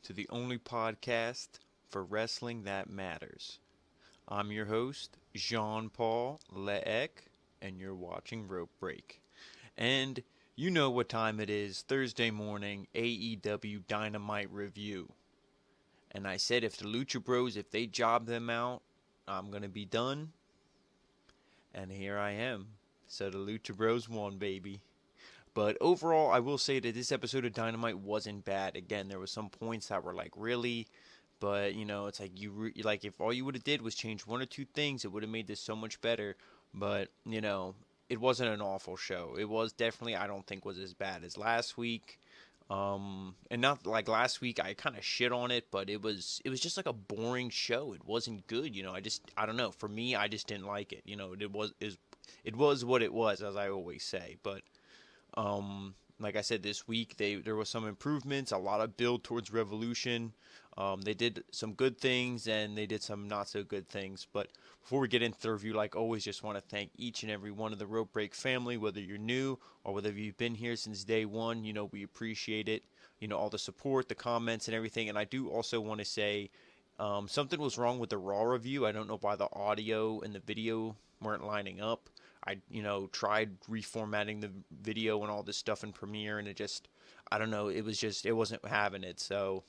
to the only podcast for wrestling that matters. I'm your host, Jean Paul Leek, and you're watching Rope Break. And you know what time it is, Thursday morning, AEW Dynamite review. And I said if the Lucha Bros, if they job them out, I'm going to be done. And here I am. So the Lucha Bros won, baby. But overall, I will say that this episode of Dynamite wasn't bad. Again, there were some points that were like, really? But, it's like, like if all you would have did was change one or two things, it would have made this so much better. But, it wasn't an awful show. It was definitely, I don't think, was as bad as last week. And not like last week, I kind of shit on it, but it was just like a boring show. It wasn't good, I don't know. For me, I just didn't like it. It was what it was, as I always say. But like I said, this week there was some improvements, a lot of build towards Revolution. They did some good things and they did some not so good things. But before we get into the review, like always, just want to thank each and every one of the Rope Break family, whether you're new or whether you've been here since day one. We appreciate it. All the support, the comments, and everything. And I do also want to say something was wrong with the Raw review. I don't know why the audio and the video weren't lining up. I, tried reformatting the video and all this stuff in Premiere, and it just, I don't know, it wasn't having it. So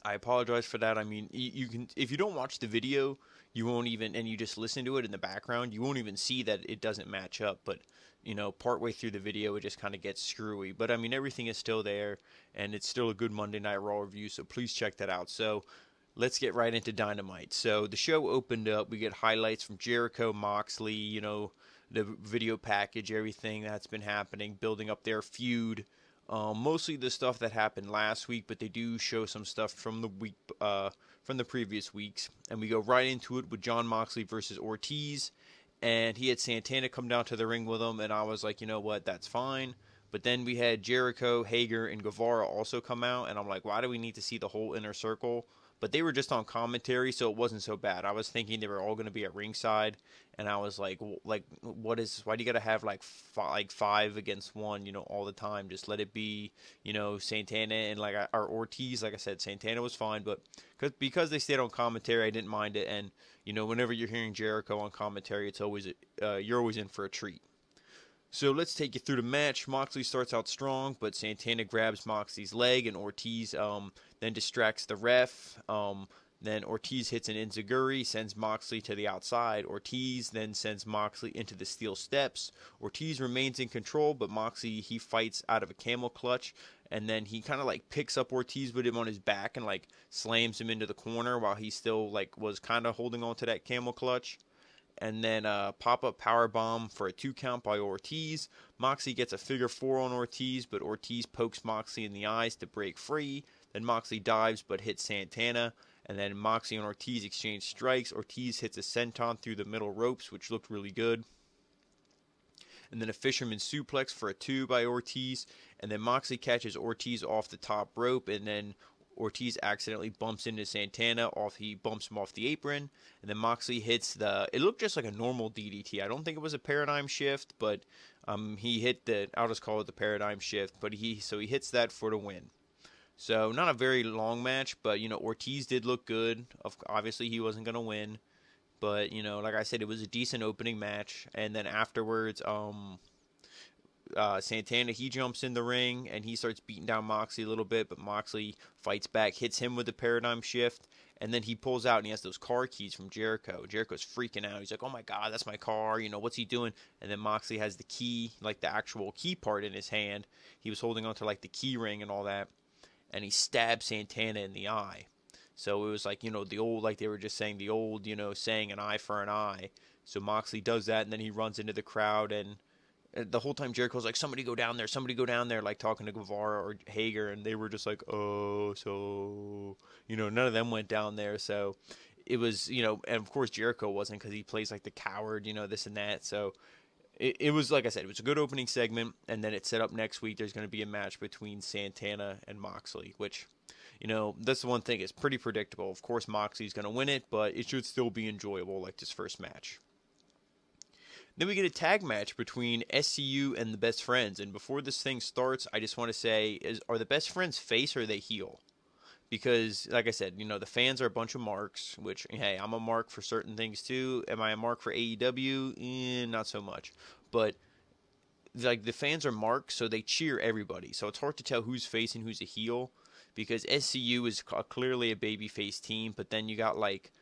I apologize for that. I mean, you can, if you don't watch the video, you won't even, and you just listen to it in the background, you won't even see that it doesn't match up. But, partway through the video, it just kind of gets screwy. But I mean, everything is still there, and it's still a good Monday Night Raw review. So please check that out. So let's get right into Dynamite. So the show opened up. We get highlights from Jericho, Moxley, the video package, everything that's been happening, building up their feud. Mostly the stuff that happened last week, but they do show some stuff from the week, from the previous weeks. And we go right into it with Jon Moxley versus Ortiz. And he had Santana come down to the ring with him, and I was like, you know what, that's fine. But then we had Jericho, Hager, and Guevara also come out, and I'm like, why do we need to see the whole inner circle? But they were just on commentary, so it wasn't so bad. I was thinking they were all going to be at ringside, and I was like, why do you got to have like five against one, all the time? Just let it be, Santana and or Ortiz. Like I said, Santana was fine, but because they stayed on commentary, I didn't mind it. And whenever you're hearing Jericho on commentary, it's always you're always in for a treat. So let's take you through the match. Moxley starts out strong, but Santana grabs Moxley's leg, and Ortiz then distracts the ref. Then Ortiz hits an enziguri, sends Moxley to the outside. Ortiz then sends Moxley into the steel steps. Ortiz remains in control, but Moxley, he fights out of a camel clutch, and then he kind of picks up Ortiz with him on his back and slams him into the corner while he still was kind of holding on to that camel clutch. And then pop-up powerbomb for a 2 count by Ortiz. Moxley gets a figure 4 on Ortiz, but Ortiz pokes Moxley in the eyes to break free. Then Moxley dives but hits Santana. And then Moxley and Ortiz exchange strikes. Ortiz hits a senton through the middle ropes, which looked really good. And then a fisherman suplex for a 2 by Ortiz. And then Moxley catches Ortiz off the top rope, and then Ortiz accidentally bumps into Santana. He bumps him off the apron, and then Moxley hits it looked just like a normal DDT. I don't think it was a paradigm shift, but he hit I'll just call it the paradigm shift, but he hits that for the win. So not a very long match, but Ortiz did look good. Obviously he wasn't going to win, but like I said, it was a decent opening match. And then afterwards, Santana, he jumps in the ring and he starts beating down Moxley a little bit, but Moxley fights back, hits him with the paradigm shift, and then he pulls out and he has those car keys from Jericho. Jericho's freaking out. He's like, oh my God, that's my car. What's he doing? And then Moxley has the key, the actual key part in his hand. He was holding onto the key ring and all that, and he stabs Santana in the eye. So it was the old, they were just saying, the old, saying an eye for an eye. So Moxley does that, and then he runs into the crowd, and the whole time Jericho's like, somebody go down there, talking to Guevara or Hager, and they were just like, oh, so, none of them went down there. So it was, and of course Jericho wasn't, because he plays the coward, this and that. So it was, like I said, it was a good opening segment, and then it set up next week. There's going to be a match between Santana and Moxley, which, that's the one thing, it's pretty predictable. Of course Moxley's going to win it, but it should still be enjoyable like this first match. Then we get a tag match between SCU and the Best Friends. And before this thing starts, I just want to say, are the Best Friends face or are they heel? because, like I said, the fans are a bunch of marks, which, hey, I'm a mark for certain things too. Am I a mark for AEW? Not so much. But, like, the fans are marks, so they cheer everybody. So it's hard to tell who's face and who's a heel, because SCU is clearly a babyface team, but then you got, like,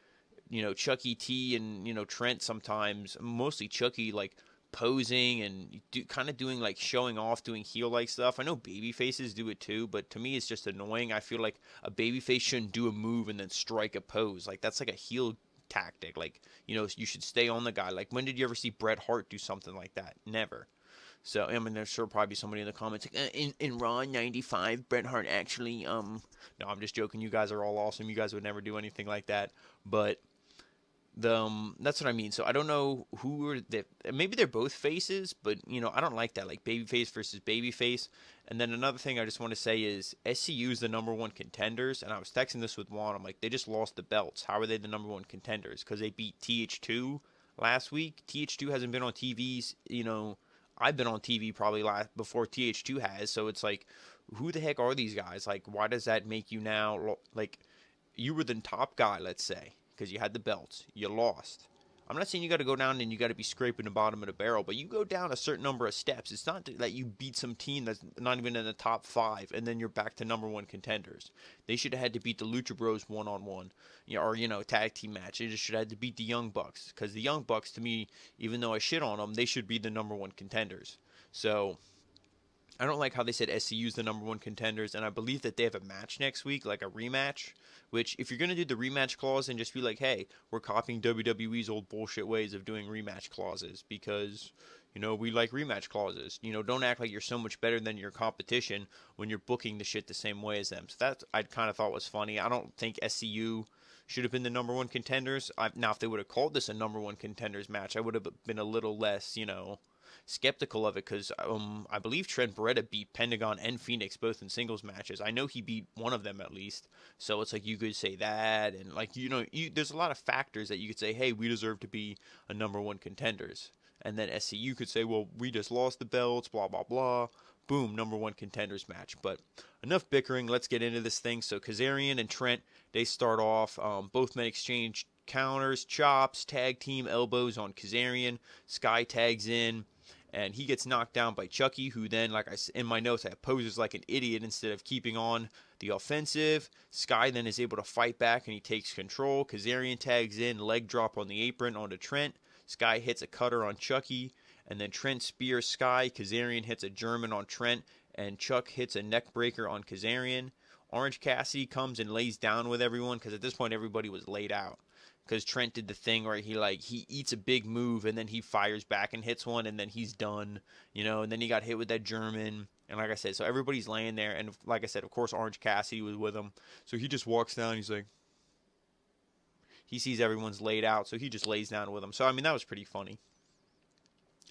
Chucky T and, Trent sometimes, mostly Chucky, like, posing and kind of doing, like, showing off, doing heel-like stuff. I know baby faces do it too, but to me it's just annoying. I feel like a baby face shouldn't do a move and then strike a pose. Like, that's like a heel tactic. Like, you should stay on the guy. Like, when did you ever see Bret Hart do something like that? Never. So, I mean, there's sure probably somebody in the comments like, in Raw 95, Bret Hart actually, no, I'm just joking. You guys are all awesome. You guys would never do anything like that. But that's what I mean. So I don't know who are the, maybe they're both faces, but I don't like that, like babyface versus babyface. And then another thing I just want to say is SCU is the number one contenders, and I was texting this with Juan. I'm like, they just lost the belts. How are they the number one contenders? Because they beat TH2 last week. TH2 hasn't been on TVs. I've been on TV probably before TH2 has. So it's like, who the heck are these guys? Like, why does that make you now, like, you were the top guy, let's say, because you had the belts. You lost. I'm not saying you got to go down and you got to be scraping the bottom of the barrel, but you go down a certain number of steps. It's not that you beat some team that's not even in the top 5, and then you're back to number 1 contenders. They should have had to beat the Lucha Bros one-on-one, or tag team match. They just should have had to beat the Young Bucks, because the Young Bucks, to me, even though I shit on them, they should be the number 1 contenders. So I don't like how they said SCU's the number 1 contenders, and I believe that they have a match next week, like a rematch, which if you're going to do the rematch clause, and just be like, hey, we're copying WWE's old bullshit ways of doing rematch clauses, because, we like rematch clauses. Don't act like you're so much better than your competition when you're booking the shit the same way as them. So that I kind of thought was funny. I don't think SCU should have been the number 1 contenders. Now, if they would have called this a number 1 contenders match, I would have been a little less, skeptical of it, because I believe Trent Beretta beat Pentagon and Phoenix both in singles matches. I know he beat one of them at least, so it's like you could say that, and like there's a lot of factors that you could say, hey, we deserve to be a number 1 contenders, and then SCU could say, well, we just lost the belts, blah blah blah, boom, number 1 contenders match. But enough bickering, let's get into this thing. So Kazarian and Trent, they start off, both men exchange counters, chops, tag team elbows on Kazarian. Sky tags in, and he gets knocked down by Chucky, who then, like in my notes, I poses like an idiot instead of keeping on the offensive. Sky then is able to fight back, and he takes control. Kazarian tags in, leg drop on the apron onto Trent. Sky hits a cutter on Chucky, and then Trent spears Sky. Kazarian hits a German on Trent, and Chuck hits a neck breaker on Kazarian. Orange Cassidy comes and lays down with everyone, because at this point everybody was laid out. Because Trent did the thing where he eats a big move and then he fires back and hits one and then he's done, and then he got hit with that German. And like I said, so everybody's laying there, and like I said, of course Orange Cassidy was with him. So he just walks down, he's like, he sees everyone's laid out, so he just lays down with them. So I mean, that was pretty funny.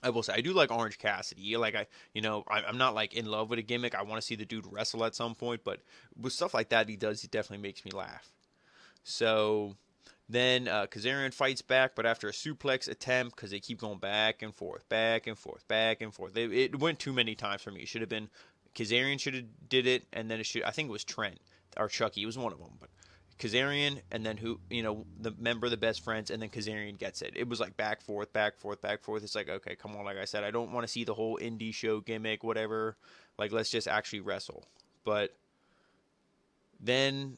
I will say, I do like Orange Cassidy. Like, I'm not like in love with a gimmick. I want to see the dude wrestle at some point, but with stuff like that he definitely makes me laugh. So then Kazarian fights back, but after a suplex attempt, because they keep going back and forth, back and forth, back and forth. It went too many times for me. It should have been Kazarian should have did it, and then I think it was Trent or Chucky. It was one of them, but Kazarian, and then the member of the Best Friends, and then Kazarian gets it. It was like back, forth, back, forth, back, forth. It's like, okay, come on. Like I said, I don't want to see the whole indie show gimmick, whatever. Like, let's just actually wrestle. But then,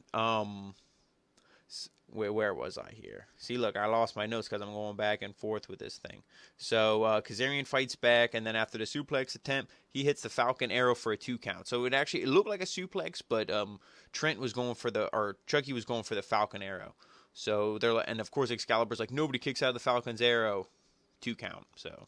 where was I here? See, look, I lost my notes because I'm going back and forth with this thing. So Kazarian fights back, and then after the suplex attempt, he hits the Falcon Arrow for a 2 count. So it looked like a suplex, but Chucky was going for the Falcon Arrow. So and of course Excalibur's like, nobody kicks out of the Falcon's Arrow, 2 count. So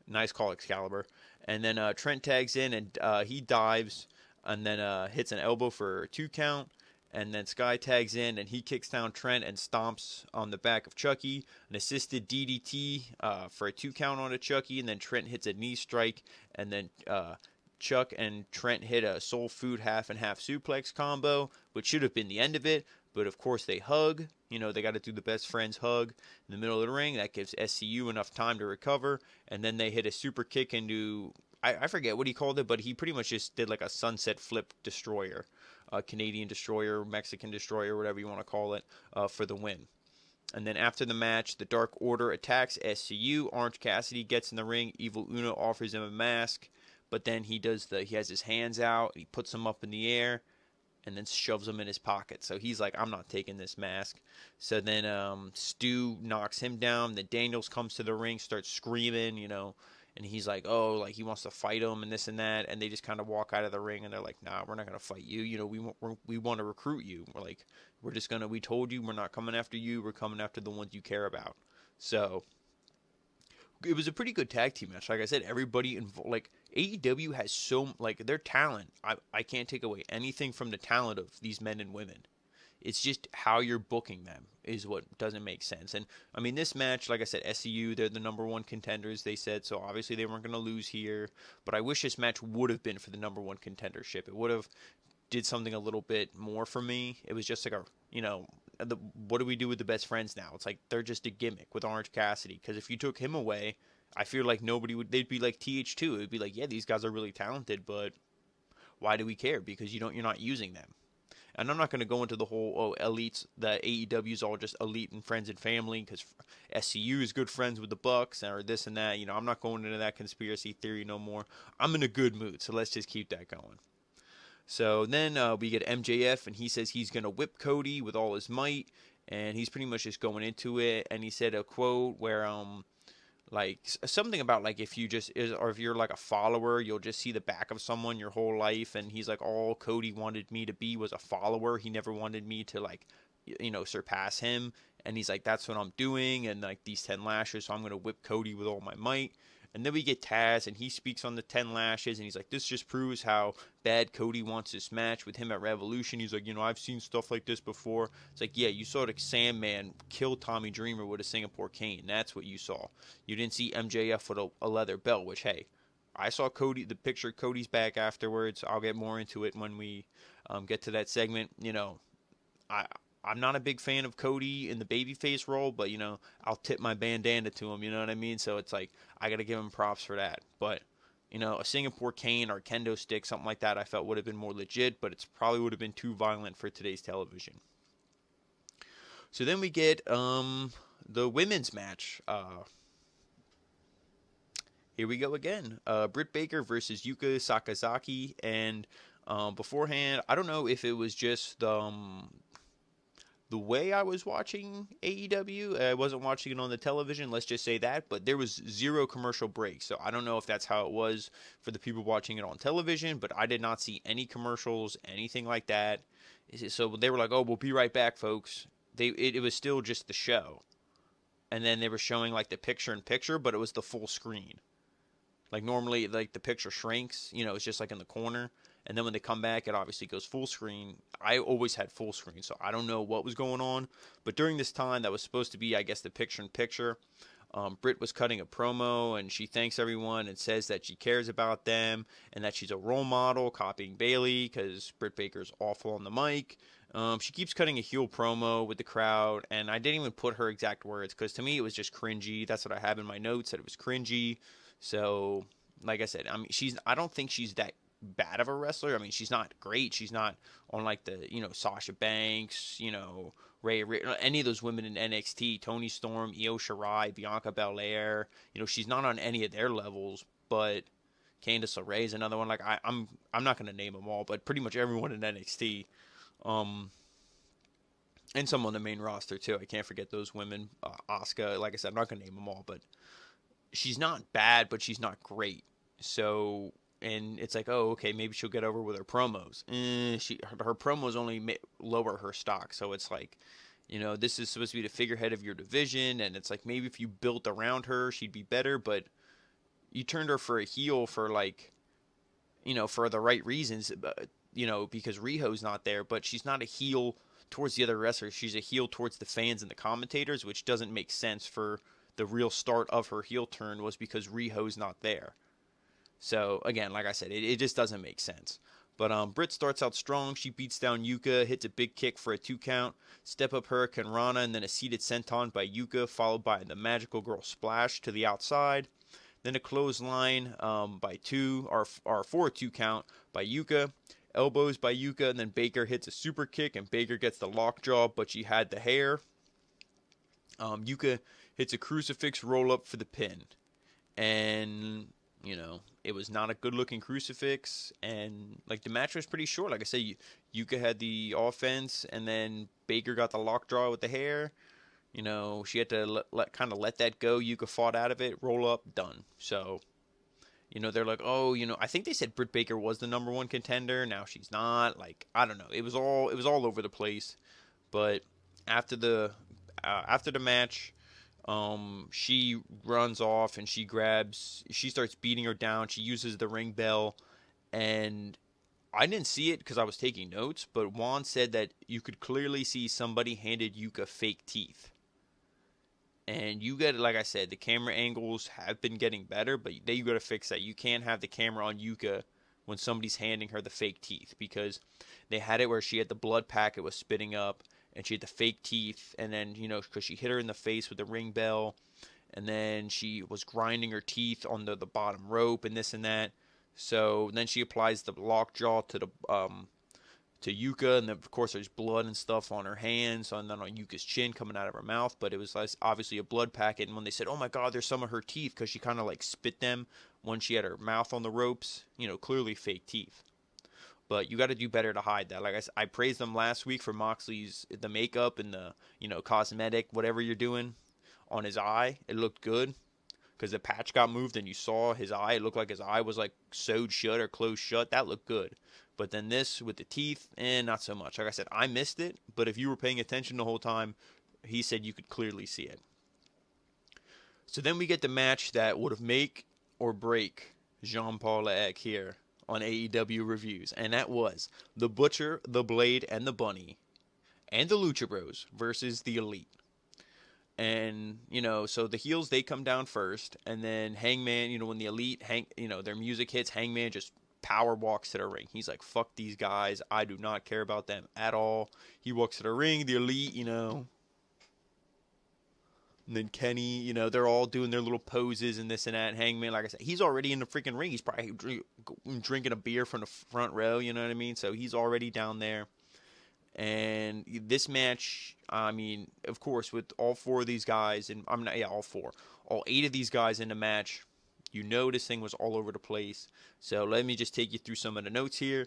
nice call, Excalibur. And then Trent tags in, and he dives, and then hits an elbow for a 2 count. And then Sky tags in, and he kicks down Trent and stomps on the back of Chucky. An assisted DDT for a 2 count on a Chucky, and then Trent hits a knee strike, and then Chuck and Trent hit a soul food half and half suplex combo, which should have been the end of it. But of course they hug. They got to do the Best Friends hug in the middle of the ring. That gives SCU enough time to recover, and then they hit a super kick into, I forget what he called it, but he pretty much just did like a sunset flip destroyer. Canadian Destroyer, Mexican Destroyer, whatever you want to call it, for the win. And then after the match, the Dark Order attacks SCU. Orange Cassidy gets in the ring. Evil Uno offers him a mask, but then he has his hands out. He puts them up in the air, and then shoves them in his pocket. So he's like, I'm not taking this mask. So then Stu knocks him down. Then Daniels comes to the ring, starts screaming, and he's like, oh, like he wants to fight him and this and that. And they just kind of walk out of the ring, and they're like, nah, we're not going to fight you. We want to recruit you. We told you we're not coming after you. We're coming after the ones you care about. So it was a pretty good tag team match. Like I said, everybody involved, like AEW has their talent. I can't take away anything from the talent of these men and women. It's just how you're booking them is what doesn't make sense. And I mean, this match, like I said, SCU, they're the number one contenders, they said, so obviously they weren't going to lose here. But I wish this match would have been for the number one contendership. It would have did something a little bit more for me. It was just like what do we do with the best friends now? It's like they're just a gimmick with Orange Cassidy. Because if you took him away, I feel like they'd be like TH2. It would be like, yeah, these guys are really talented, but why do we care? Because you're not using them. And I'm not going to go into the whole, elites, the AEW's all just elite and friends and family because SCU is good friends with the Bucks or this and that. I'm not going into that conspiracy theory no more. I'm in a good mood, so let's just keep that going. So then we get MJF, and he says he's going to whip Cody with all his might, and he's pretty much just going into it. And he said a quote where like something about like if you're like a follower, you'll just see the back of someone your whole life. And he's like, all Cody wanted me to be was a follower. He never wanted me to like surpass him. And he's like, that's what I'm doing, and like these 10 lashes, so I'm gonna whip Cody with all my might. And then we get Tazz, and he speaks on the 10 lashes, and he's like, this just proves how bad Cody wants this match with him at Revolution. He's like, I've seen stuff like this before. It's like, yeah, you saw the Sandman kill Tommy Dreamer with a Singapore cane. That's what you saw. You didn't see MJF with a leather belt, which, hey, I saw the picture of Cody's back afterwards. I'll get more into it when we get to that segment. I'm not a big fan of Cody in the babyface role, but, I'll tip my bandana to him, you know what I mean? So it's like, I got to give him props for that. But, a Singapore cane or a kendo stick, something like that, I felt would have been more legit, but it's probably would have been too violent for today's television. So then we get the women's match. Here we go again. Britt Baker versus Yuka Sakazaki. And beforehand, I don't know if it was just the way I was watching AEW. I wasn't watching it on the television, let's just say that, but there was zero commercial breaks. So I don't know if that's how it was for the people watching it on television, but I did not see any commercials, anything like that. So they were like, oh, we'll be right back, folks. It was still just the show. And then they were showing like the picture-in-picture, but it was the full screen. Like normally, like the picture shrinks, it's just like in the corner. And then when they come back, it obviously goes full screen. I always had full screen, so I don't know what was going on. But during this time, that was supposed to be, I guess, the picture-in-picture. Britt was cutting a promo, and she thanks everyone and says that she cares about them and that she's a role model, copying Bayley because Britt Baker's awful on the mic. She keeps cutting a heel promo with the crowd, and I didn't even put her exact words because to me it was just cringy. That's what I have in my notes, that it was cringy. So, like I said, I don't think she's that bad of a wrestler. I mean, she's not great. She's not on like the, Sasha Banks, Ray, any of those women in NXT, Toni Storm, Io Shirai, Bianca Belair. She's not on any of their levels, but Candice LeRae is another one. Like I'm not going to name them all, but pretty much everyone in NXT. And some on the main roster too. I can't forget those women. Asuka, like I said, I'm not going to name them all, but she's not bad, but she's not great. So, and it's like, oh, okay, maybe she'll get over with her promos. Her promos only lower her stock. So it's like, this is supposed to be the figurehead of your division, and it's like maybe if you built around her, she'd be better. But you turned her for a heel for like, for the right reasons. Because Riho's not there, but she's not a heel towards the other wrestlers. She's a heel towards the fans and the commentators, which doesn't make sense. For the real start of her heel turn was because Riho's not there. So, again, like I said, it just doesn't make sense. But Britt starts out strong. She beats down Yuka, hits a big kick for a 2 count, step up Hurricane Rana, and then a seated senton by Yuka, followed by the Magical Girl Splash to the outside. Then a clothesline for a 2 count by Yuka. elbows by Yuka, and then Baker hits a super kick, and Baker gets the lockjaw, but she had the hair. Yuka hits a crucifix roll up for the pin, and it was not a good looking crucifix, and like the match was pretty short. Like I said, Yuka had the offense, and then Baker got the lockjaw with the hair. She had to let that go. Yuka fought out of it, roll up, done. So, they're like, oh, I think they said Britt Baker was the number one contender. Now she's not. Like, I don't know. It was all over the place. But after the match, she runs off and she starts beating her down. She uses the ring bell, and I didn't see it because I was taking notes, but Juan said that you could clearly see somebody handed Yuka fake teeth. And you get, like I said, the camera angles have been getting better, but you got to fix that. You can't have the camera on Yuka when somebody's handing her the fake teeth, because they had it where she had the blood packet was spitting up, and she had the fake teeth, and then, because she hit her in the face with the ring bell, and then she was grinding her teeth on the bottom rope and this and that. So then she applies the lockjaw to Yuka, and then of course there's blood and stuff on her hands, and then on Yuka's chin coming out of her mouth, but it was obviously a blood packet. And when they said, oh my god, there's some of her teeth, because she kind of like spit them when she had her mouth on the ropes, clearly fake teeth. But you got to do better to hide that. Like I praised them last week for Moxley's, the makeup and the, cosmetic, whatever you're doing on his eye. It looked good, because the patch got moved and you saw his eye. It looked like his eye was like sewed shut or closed shut. That looked good. But then this with the teeth, not so much. Like I said, I missed it, but if you were paying attention the whole time, he said you could clearly see it. So then we get the match that would have make or break Jean-Paul Leek here on AEW Reviews, and that was the Butcher, the Blade, and the Bunny, and the Lucha Bros versus the Elite. And, so the heels, they come down first, and then Hangman, when the Elite, their music hits, Hangman just power walks to the ring. He's like, fuck these guys. I do not care about them at all. He walks to the ring, the Elite, and then Kenny, they're all doing their little poses and this and that. And Hangman, like I said, he's already in the freaking ring. He's probably drinking a beer from the front row, you know what I mean? So he's already down there. And this match, I mean, of course, with all four of these guys, and all 8 of these guys in the match, this thing was all over the place. So let me just take you through some of the notes here.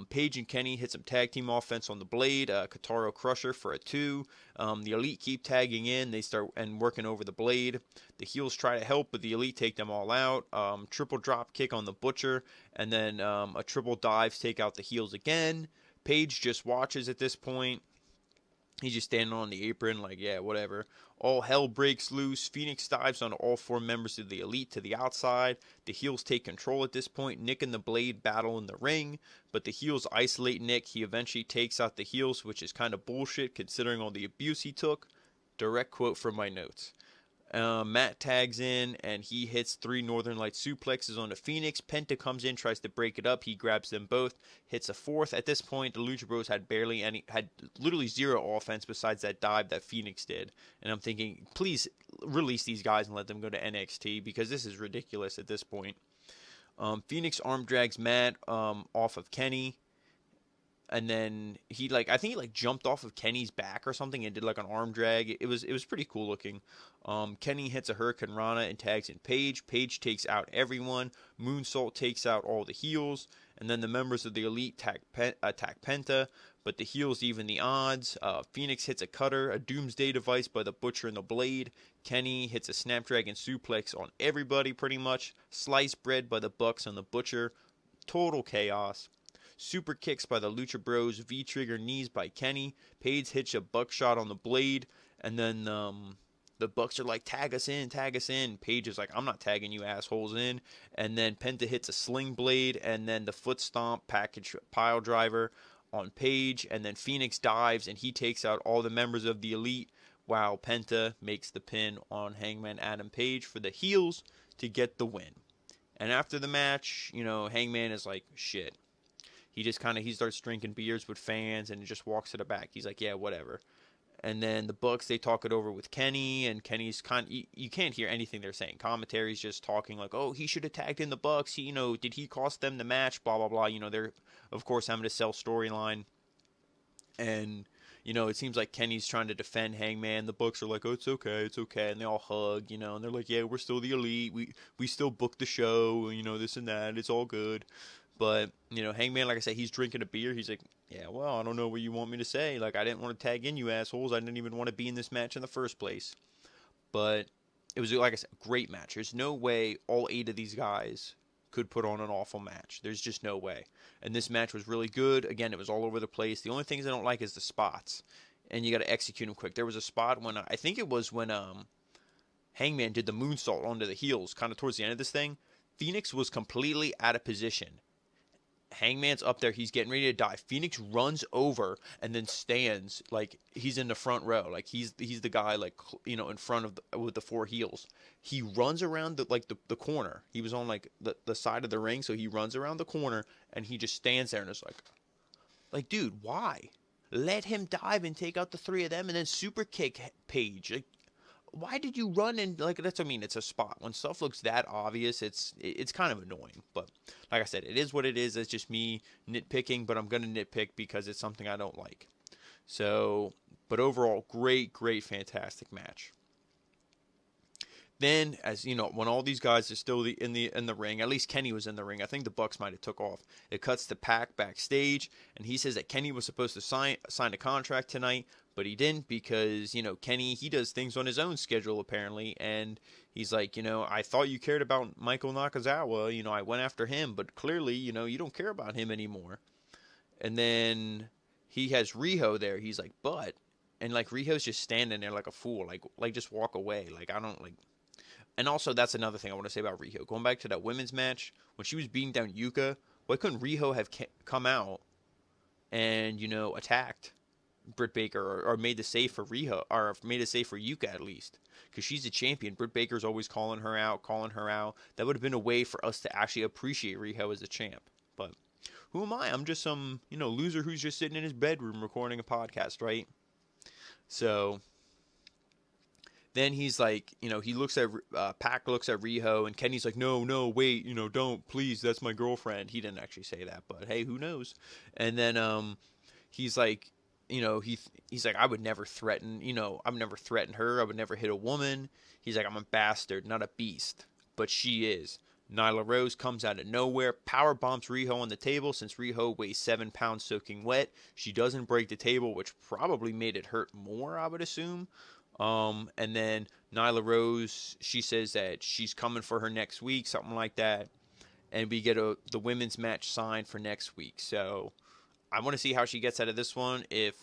Paige and Kenny hit some tag team offense on the Blade. Kataro Crusher for a 2. The Elite keep tagging in. They start and working over the Blade. The heels try to help, but the Elite take them all out. Triple drop kick on the Butcher. And then a triple dives take out the heels again. Paige just watches at this point. He's just standing on the apron like, yeah, whatever. All hell breaks loose. Phoenix dives on all 4 members of the Elite to the outside. The heels take control at this point. Nick and the Blade battle in the ring, but the heels isolate Nick. He eventually takes out the heels, which is kind of bullshit considering all the abuse he took. Direct quote from my notes. Matt tags in, and he hits 3 Northern Lights suplexes on the Phoenix. Penta comes in, tries to break it up. He grabs them both, hits a 4th. At this point, the Lucha Bros had literally 0 offense besides that dive that Phoenix did. And I'm thinking, please release these guys and let them go to NXT, because this is ridiculous at this point. Phoenix arm drags Matt off of Kenny. And then I think he jumped off of Kenny's back or something and did like an arm drag. It was pretty cool looking. Kenny hits a Hurricane Rana and tags in Paige. Paige takes out everyone. Moonsault takes out all the heels. And then the members of the Elite attack Penta, but the heels even the odds. Phoenix hits a cutter, a Doomsday device by the Butcher and the Blade. Kenny hits a Snapdragon suplex on everybody pretty much. Sliced bread by the Bucks on the Butcher. Total chaos. Super kicks by the Lucha Bros, V-trigger knees by Kenny. Paige hits a buckshot on the Blade, and then the Bucks are like, tag us in. Paige is like, I'm not tagging you assholes in. And then Penta hits a sling blade, and then the foot stomp package pile driver on Paige, and then Phoenix dives, and he takes out all the members of the Elite, while Penta makes the pin on Hangman Adam Page for the heels to get the win. And after the match, Hangman is like, shit. He just he starts drinking beers with fans and just walks to the back. He's like, yeah, whatever. And then the Bucks, they talk it over with Kenny, and Kenny's you can't hear anything they're saying. Commentary's just talking like, oh, he should have tagged in the Bucks. Did he cost them the match? Blah, blah, blah. They're, of course, having to sell storyline. And, it seems like Kenny's trying to defend Hangman. The Bucks are like, oh, it's okay. And they all hug, and they're like, yeah, we're still the elite. We still book the show, this and that. It's all good. But, Hangman, like I said, he's drinking a beer. He's like, yeah, well, I don't know what you want me to say. Like, I didn't want to tag in, you assholes. I didn't even want to be in this match in the first place. But it was, like I said, a great match. There's no way all 8 of these guys could put on an awful match. There's just no way. And this match was really good. Again, it was all over the place. The only things I don't like is the spots. And you got to execute them quick. There was a spot when, I think it was when Hangman did the moonsault onto the heels, kind of towards the end of this thing. Phoenix was completely out of position. Hangman's up there. He's getting ready to die. Phoenix runs over and then stands like he's in the front row. Like he's the guy like in front of with the 4 heels. He runs around the corner. He was on like the side of the ring, so he runs around the corner and he just stands there and is like dude, why? Let him dive and take out the 3 of them and then super kick Page. Like, why did you run and that's what I mean, it's a spot. When stuff looks that obvious, it's kind of annoying. But like I said, it is what it is. It's just me nitpicking, but I'm going to nitpick because it's something I don't like. So, but overall, great, fantastic match. Then, as you know, when all these guys are still in the ring, at least Kenny was in the ring. I think the Bucks might have took off. It cuts to Pac backstage, and he says that Kenny was supposed to sign a contract tonight, but he didn't because Kenny, he does things on his own schedule apparently, and he's like, I thought you cared about Michael Nakazawa. I went after him, but clearly, you don't care about him anymore. And then he has Riho there. He's like, but, and like Riho's just standing there like a fool, like just walk away. Like I don't like. And also, that's another thing I want to say about Riho. Going back to that women's match, when she was beating down Yuka, why couldn't Riho have come out and, attacked Britt Baker or made the save for Riho, or made a save for Yuka at least? Because she's a champion. Britt Baker's always calling her out. That would have been a way for us to actually appreciate Riho as a champ. But who am I? I'm just some, loser who's just sitting in his bedroom recording a podcast, right? So then he's like, he looks at, Pac looks at Riho, and Kenny's like, no, wait, don't, please, that's my girlfriend. He didn't actually say that, but hey, who knows? And then, he's like, he's like, I would never threaten, I've never threatened her. I would never hit a woman. He's like, I'm a bastard, not a beast, but she is. Nyla Rose comes out of nowhere, power bombs Riho on the table. Since Riho weighs 7 pounds soaking wet, she doesn't break the table, which probably made it hurt more, I would assume. And then Nyla Rose, she says that she's coming for her next week, something like that. And we get the women's match signed for next week. So I want to see how she gets out of this one. If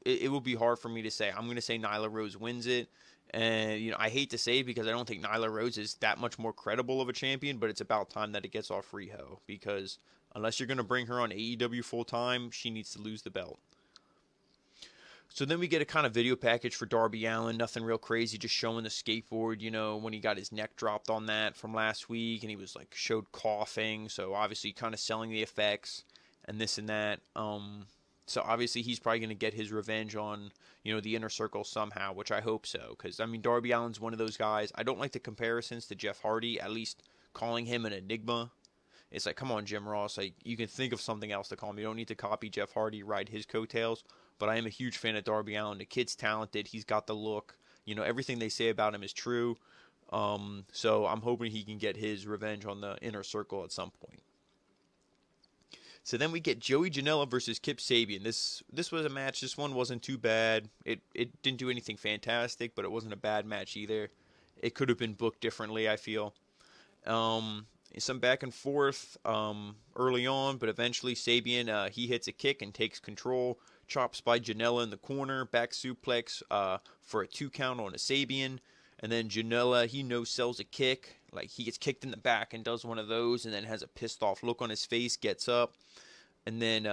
it will be hard for me to say. I'm going to say Nyla Rose wins it. And, I hate to say it because I don't think Nyla Rose is that much more credible of a champion, but it's about time that it gets off Riho. Because unless you're going to bring her on AEW full time, she needs to lose the belt. So then we get a kind of video package for Darby Allin. Nothing real crazy, just showing the skateboard, when he got his neck dropped on that from last week. And he was showed coughing. So obviously kind of selling the effects and this and that. So obviously he's probably going to get his revenge on, the Inner Circle somehow, which I hope so. Because, Darby Allin's one of those guys. I don't like the comparisons to Jeff Hardy, at least calling him an enigma. It's like, come on, Jim Ross. Like, you can think of something else to call him. You don't need to copy Jeff Hardy, ride his coattails. But I am a huge fan of Darby Allin. The kid's talented. He's got the look. Everything they say about him is true. So I'm hoping he can get his revenge on the Inner Circle at some point. So then we get Joey Janela versus Kip Sabian. This was a match. This one wasn't too bad. It didn't do anything fantastic, but it wasn't a bad match either. It could have been booked differently, I feel. Some back and forth early on, but eventually Sabian, he hits a kick and takes control. Chops by Janela in the corner. Back suplex for a 2 count on a Sabian. And then Janela, he no-sells a kick. Like, he gets kicked in the back and does one of those and then has a pissed-off look on his face, gets up. And then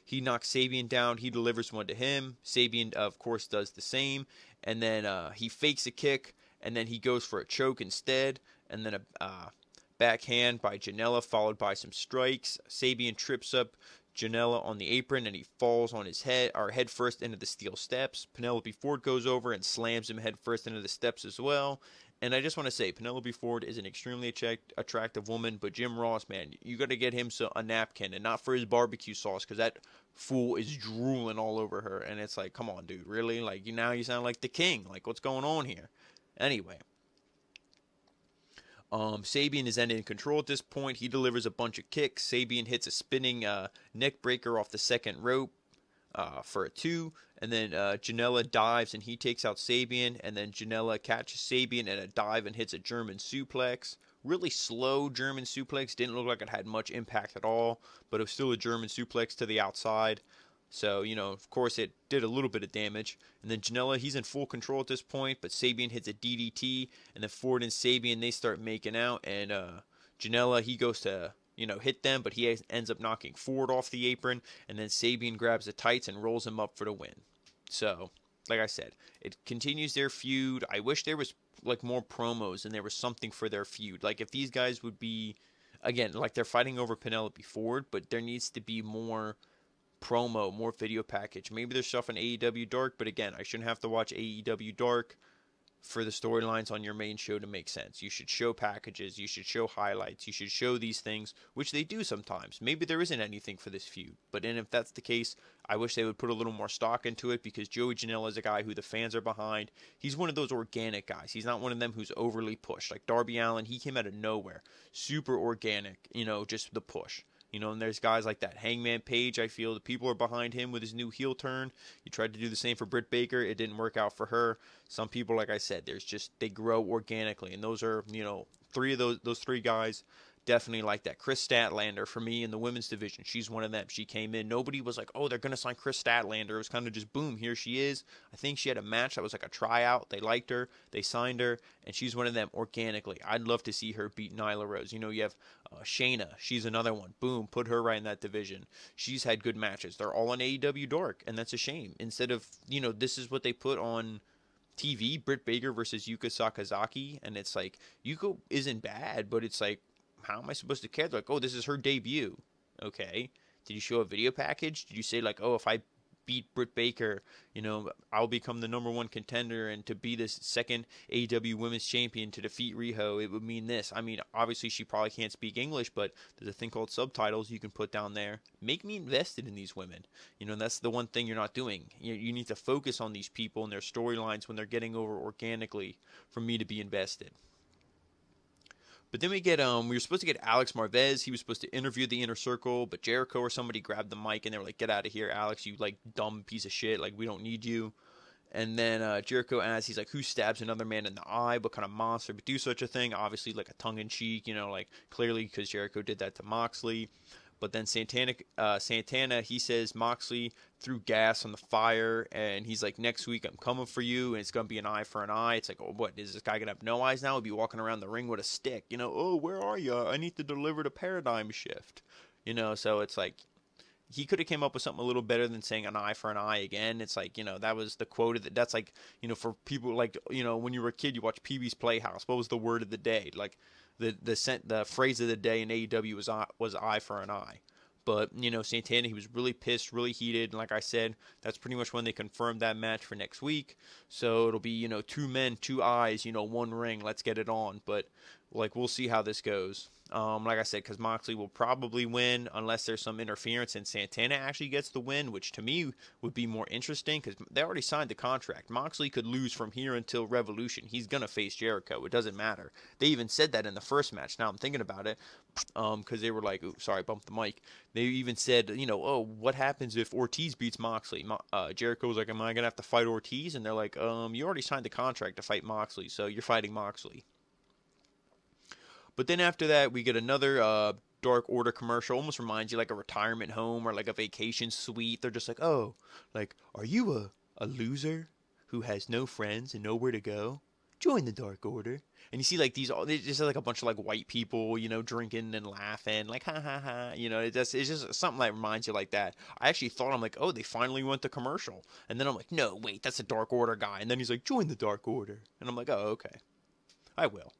he knocks Sabian down. He delivers one to him. Sabian, of course, does the same. And then he fakes a kick, and then he goes for a choke instead. And then a backhand by Janela, followed by some strikes. Sabian trips up Janela on the apron, and he falls on his head, or head first into the steel steps. Penelope Ford goes over and slams him head first into the steps as well. And I just want to say, Penelope Ford is an extremely attractive woman, but Jim Ross, man, you got to get him a napkin, and not for his barbecue sauce, because that fool is drooling all over her. And it's like, come on, dude, really? Like, now you sound like the king. Like, what's going on here? Anyway. Sabian is then in control at this point. He delivers a bunch of kicks. Sabian hits a spinning neck breaker off the second rope for a 2. And then Janela dives and he takes out Sabian. And then Janela catches Sabian in a dive and hits a German suplex. Really slow German suplex. Didn't look like it had much impact at all. But it was still a German suplex to the outside. So, of course, it did a little bit of damage. And then Janela, he's in full control at this point, but Sabian hits a DDT, and then Ford and Sabian, they start making out, and Janela, he goes to, hit them, but he ends up knocking Ford off the apron, and then Sabian grabs the tights and rolls him up for the win. So, like I said, it continues their feud. I wish there was, more promos and there was something for their feud. Like, if these guys would be, again, like they're fighting over Penelope Ford, but there needs to be more promo, more video package. Maybe there's stuff on AEW Dark, but again, I shouldn't have to watch AEW Dark for the storylines on your main show to make sense. You should show packages, you should show highlights, you should show these things, which they do sometimes. Maybe there isn't anything for this feud, but if that's the case, I wish they would put a little more stock into it, because Joey Janela is a guy who the fans are behind. He's one of those organic guys. He's not one of them who's overly pushed. Like Darby Allin, he came out of nowhere. Super organic, just the push. And there's guys like that. Hangman Page, I feel the people are behind him with his new heel turn. He tried to do the same for Britt Baker. It didn't work out for her. Some people, like I said, they grow organically. And those are, three of those 3 guys definitely like that. Chris Statlander, for me, in the women's division, she's one of them. She came in. Nobody was like, oh, they're going to sign Chris Statlander. It was kind of just, boom, here she is. I think she had a match that was like a tryout. They liked her. They signed her. And she's one of them organically. I'd love to see her beat Nyla Rose. You have Shayna. She's another one. Boom, put her right in that division. She's had good matches. They're all on AEW Dark, and that's a shame. Instead of, this is what they put on TV, Britt Baker versus Yuka Sakazaki. And it's like, Yuka isn't bad, but it's like, how am I supposed to care? They're like, oh, this is her debut. Okay. Did you show a video package? Did you say, like, oh, if I beat Britt Baker, I'll become the number 1 contender, and to be the second AEW Women's Champion to defeat Riho, it would mean this. I mean, obviously she probably can't speak English, but there's a thing called subtitles you can put down there. Make me invested in these women. That's the one thing you're not doing. You need to focus on these people and their storylines when they're getting over organically for me to be invested. But then we were supposed to get Alex Marvez. He was supposed to interview the Inner Circle, but Jericho or somebody grabbed the mic and they were like, get out of here, Alex, you dumb piece of shit. We don't need you. And then Jericho asks, he's like, who stabs another man in the eye? What kind of monster would do such a thing? Obviously, like a tongue-in-cheek, clearly because Jericho did that to Moxley. But then Santana, he says Moxley threw gas on the fire, and he's like, next week I'm coming for you, and it's going to be an eye for an eye. It's like, oh, what, is this guy going to have no eyes now? He'll be walking around the ring with a stick. Oh, where are you? I need to deliver the paradigm shift. So it's like, he could have came up with something a little better than saying an eye for an eye again. It's like, that was the quote. That's like, for people like, when you were a kid, you watched Pee-wee's Playhouse. What was the word of the day? Like, the phrase of the day in AEW was eye for an eye. But, Santana, he was really pissed, really heated. And like I said, that's pretty much when they confirmed that match for next week. So it'll be, 2 men, 2 eyes, 1 ring. Let's get it on. But, we'll see how this goes. Like I said, because Moxley will probably win unless there's some interference and Santana actually gets the win, which to me would be more interesting because they already signed the contract. Moxley could lose from here until Revolution. He's going to face Jericho. It doesn't matter. They even said that in the first match. Now I'm thinking about it because they were like, ooh, sorry, bumped the mic. They even said, oh, what happens if Ortiz beats Moxley? Jericho was like, am I going to have to fight Ortiz? And they're like, you already signed the contract to fight Moxley, so you're fighting Moxley. But then after that, we get another Dark Order commercial. Almost reminds you like a retirement home or like a vacation suite. They're just like, oh, are you a loser who has no friends and nowhere to go? Join the Dark Order. And you see it's just like a bunch of white people, drinking and laughing, ha ha ha. It's just something that reminds you like that. I actually thought, I'm like, oh, they finally went to commercial. And then I'm like, no, wait, that's a Dark Order guy. And then he's like, join the Dark Order. And I'm like, oh, okay. I will.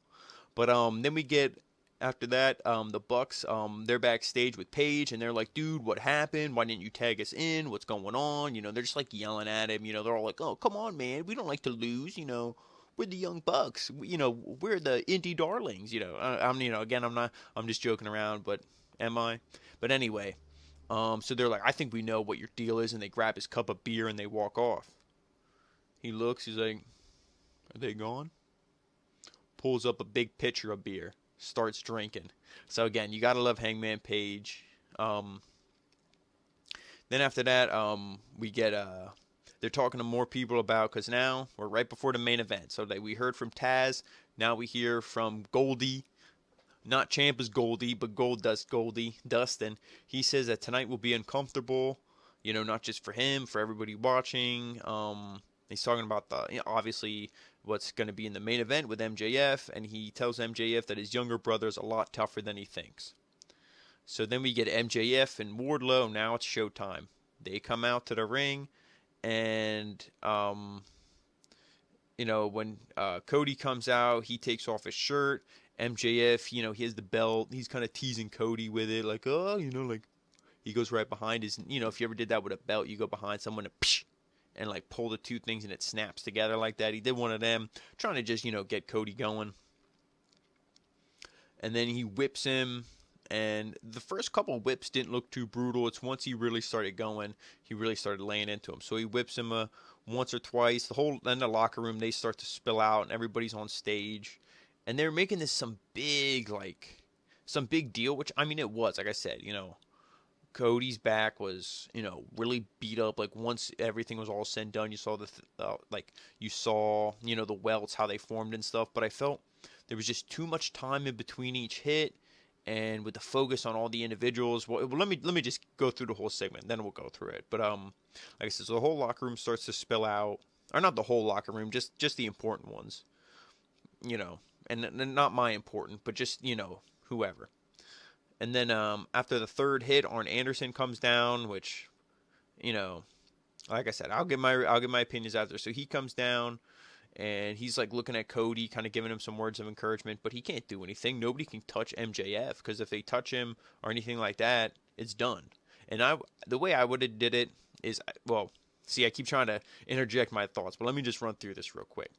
But then we get After that, the Bucks, they're backstage with Paige, and they're like, "Dude, what happened? Why didn't you tag us in? What's going on?" They're just like yelling at him. They're all like, "Oh, come on, man, we don't like to lose. We're the Young Bucks. We're the indie darlings. Again, I'm just joking around, but am I? But anyway, so they're like, I think we know what your deal is, and they grab his cup of beer and they walk off. He looks, he's like, "Are they gone?" Pulls up a big pitcher of beer, starts drinking. So again, you gotta love Hangman Page. Then after that, we get they're talking to more people about, because now we're right before the main event. So we heard from Tazz. Now we hear from Goldie, not Ciampa's Goldie, but Goldie Dustin. He says that tonight will be uncomfortable. Not just for him, for everybody watching. He's talking about obviously what's going to be in the main event with MJF, and he tells MJF that his younger brother is a lot tougher than he thinks. So then we get MJF and Wardlow. Now it's showtime. They come out to the ring, and when Cody comes out, he takes off his shirt. MJF, he has the belt. He's kind of teasing Cody with it, like, oh, like he goes right behind his. If you ever did that with a belt, you go behind someone and psh, and like pull the two things and it snaps together like that. He did one of them, trying to just get Cody going. And then he whips him, and the first couple whips didn't look too brutal. It's once he really started going, he really started laying into him. So he whips him once or twice. In the locker room, they start to spill out, and everybody's on stage, and they're making this some big deal. Which, I mean, it was, like I said, Cody's back was, really beat up. Like, once everything was all said and done, you saw the welts, how they formed and stuff. But I felt there was just too much time in between each hit, and with the focus on all the individuals. Well, let me just go through the whole segment, then we'll go through it. But like I said, so the whole locker room starts to spill out, or not the whole locker room, just the important ones, and not my important, but just whoever. And then after the third hit, Arn Anderson comes down, which, like I said, I'll give my opinions after. So he comes down, and he's like looking at Cody, kind of giving him some words of encouragement, but he can't do anything. Nobody can touch MJF, because if they touch him or anything like that, it's done. And the way I would have did it is, well, see, I keep trying to interject my thoughts, but let me just run through this real quick.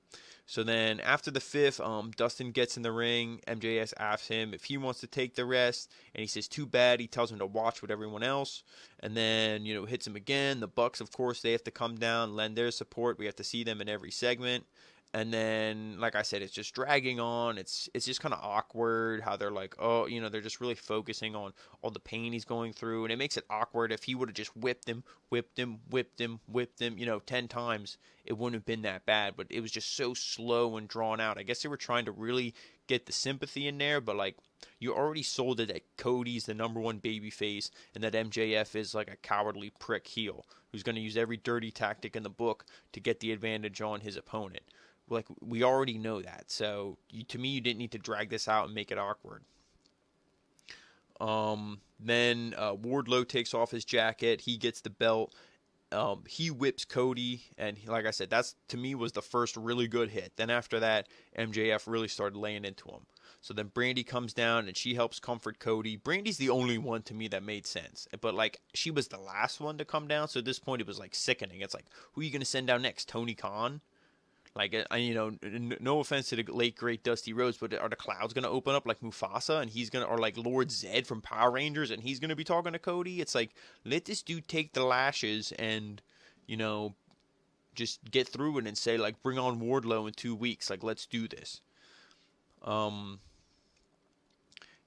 So then after the fifth, Dustin gets in the ring. MJF asks him if he wants to take the rest, and he says too bad. He tells him to watch with everyone else, and then hits him again. The Bucks, of course, they have to come down, lend their support. We have to see them in every segment. And then, like I said, it's just dragging on. It's just kind of awkward how they're like, oh, they're just really focusing on all the pain he's going through. And it makes it awkward. If he would have just whipped him 10 times, it wouldn't have been that bad. But it was just so slow and drawn out. I guess they were trying to really get the sympathy in there. But, like, you already sold it that Cody's the number one babyface and that MJF is like a cowardly prick heel who's going to use every dirty tactic in the book to get the advantage on his opponent. Like, we already know that. So, to me, you didn't need to drag this out and make it awkward. Then Wardlow takes off his jacket. He gets the belt. He whips Cody. And like I said, that's, to me, was the first really good hit. Then after that, MJF really started laying into him. So then Brandy comes down and she helps comfort Cody. Brandy's the only one to me that made sense. But, like, she was the last one to come down. So at this point, it was, like, sickening. It's like, who are you going to send down next? Tony Khan? Like, no offense to the late, great Dusty Rhodes, but are the clouds going to open up like Mufasa, and he's going to, or like Lord Zed from Power Rangers, and he's going to be talking to Cody? It's like, let this dude take the lashes and, just get through it and say, like, bring on Wardlow in 2 weeks. Like, let's do this.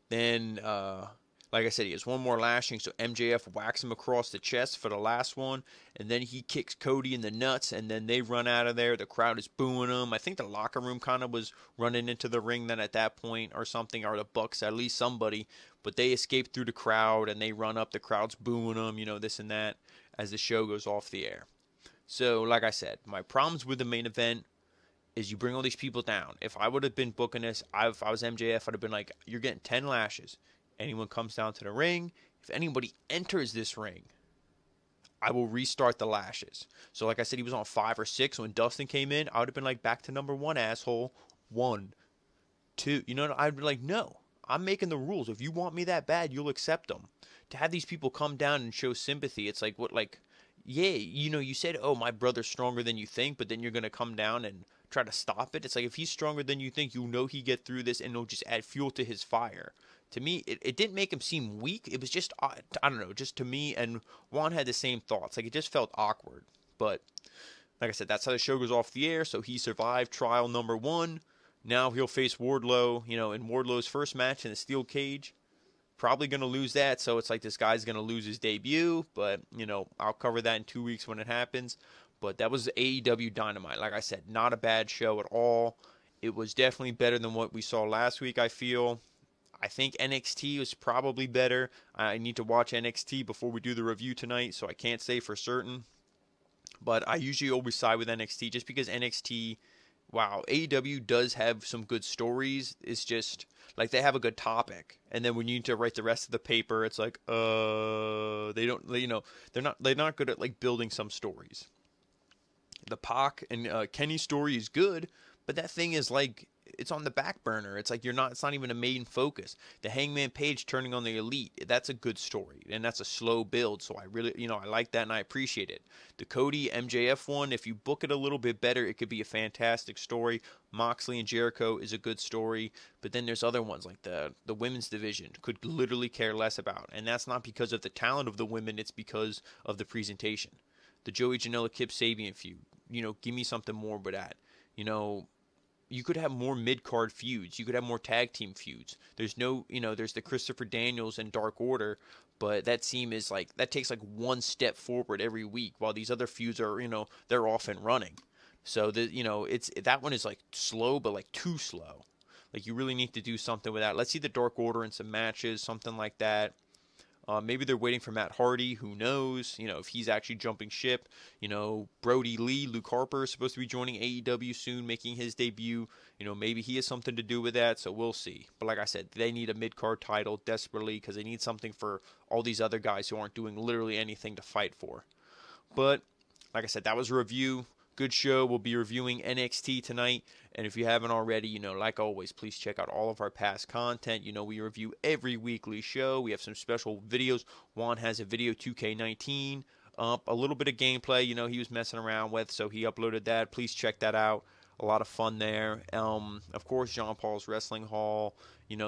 Then, like I said, he has one more lashing, so MJF whacks him across the chest for the last one, and then he kicks Cody in the nuts, and then they run out of there. The crowd is booing him. I think the locker room kind of was running into the ring then at that point or something, or the Bucks, at least somebody, but they escape through the crowd, and they run up. The crowd's booing them, this and that, as the show goes off the air. So, like I said, my problems with the main event is you bring all these people down. If I would have been booking this, if I was MJF, I'd have been like, you're getting 10 lashes. Anyone comes down to the ring, if anybody enters this ring, I will restart the lashes. So like I said, he was on 5 or 6. When Dustin came in, I would have been like, back to number 1, asshole. 1, 2. I'd be like, no. I'm making the rules. If you want me that bad, you'll accept them. To have these people come down and show sympathy, it's like, what, like, yeah, you said, oh, my brother's stronger than you think, but then you're going to come down and try to stop it. It's like, if he's stronger than you think, he get through this, and it'll just add fuel to his fire. To me, it didn't make him seem weak. It was just, I don't know, just to me, and Juan had the same thoughts. Like, it just felt awkward. But, like I said, that's how the show goes off the air. So he survived trial number 1. Now he'll face Wardlow, in Wardlow's first match in the steel cage. Probably going to lose that, so it's like this guy's going to lose his debut. But, I'll cover that in 2 weeks when it happens. But that was AEW Dynamite. Like I said, not a bad show at all. It was definitely better than what we saw last week, I feel. I think NXT was probably better. I need to watch NXT before we do the review tonight, so I can't say for certain. But I usually always side with NXT just because NXT, wow, AEW does have some good stories. It's just like they have a good topic, and then when you need to write the rest of the paper, it's like they don't, they're not good at like building some stories. The Pac and Kenny story is good, but that thing is like, it's on the back burner. It's like it's not even a main focus. The Hangman Page turning on the Elite, that's a good story, and that's a slow build. So I really, I like that and I appreciate it. The Cody MJF one, if you book it a little bit better, it could be a fantastic story. Moxley and Jericho is a good story, but then there's other ones like the women's division could literally care less about, and that's not because of the talent of the women. It's because of the presentation. The Joey Janela Kip Sabian feud, give me something more with that. You could have more mid-card feuds. You could have more tag team feuds. There's there's the Christopher Daniels and Dark Order, but that takes like one step forward every week, while these other feuds are, they're off and running. So that one is like slow, but like too slow. Like you really need to do something with that. Let's see the Dark Order in some matches, something like that. Maybe they're waiting for Matt Hardy. Who knows? If he's actually jumping ship. Brody Lee, Luke Harper is supposed to be joining AEW soon, making his debut. Maybe he has something to do with that, so we'll see. But like I said, they need a mid-card title desperately because they need something for all these other guys who aren't doing literally anything to fight for. But like I said, that was a review. Good show. We'll be reviewing NXT tonight. And if you haven't already, like always, please check out all of our past content. We review every weekly show. We have some special videos. Juan has a video 2K19 up, a little bit of gameplay, he was messing around with, so he uploaded that. Please check that out. A lot of fun there. Of course, Jean Paul's Wrestling Hall,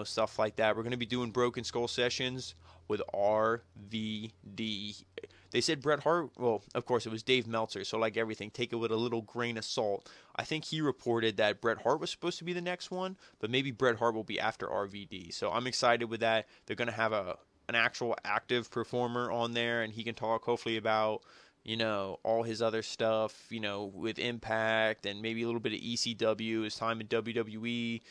stuff like that. We're going to be doing Broken Skull sessions with RVD. They said Bret Hart, well, of course, it was Dave Meltzer, so like everything, take it with a little grain of salt. I think he reported that Bret Hart was supposed to be the next one, but maybe Bret Hart will be after RVD. So I'm excited with that. They're going to have an actual active performer on there, and he can talk hopefully about, all his other stuff, with Impact and maybe a little bit of ECW, his time in WWE,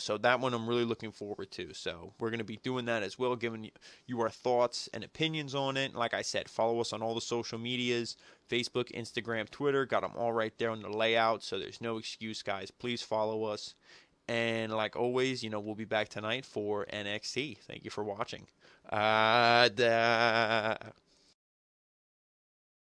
so that one I'm really looking forward to. So we're going to be doing that as well, giving you our thoughts and opinions on it. Like I said, follow us on all the social medias, Facebook, Instagram, Twitter, got them all right there on the layout, so there's no excuse, guys. Please follow us. And like always, we'll be back tonight for NXT. Thank you for watching.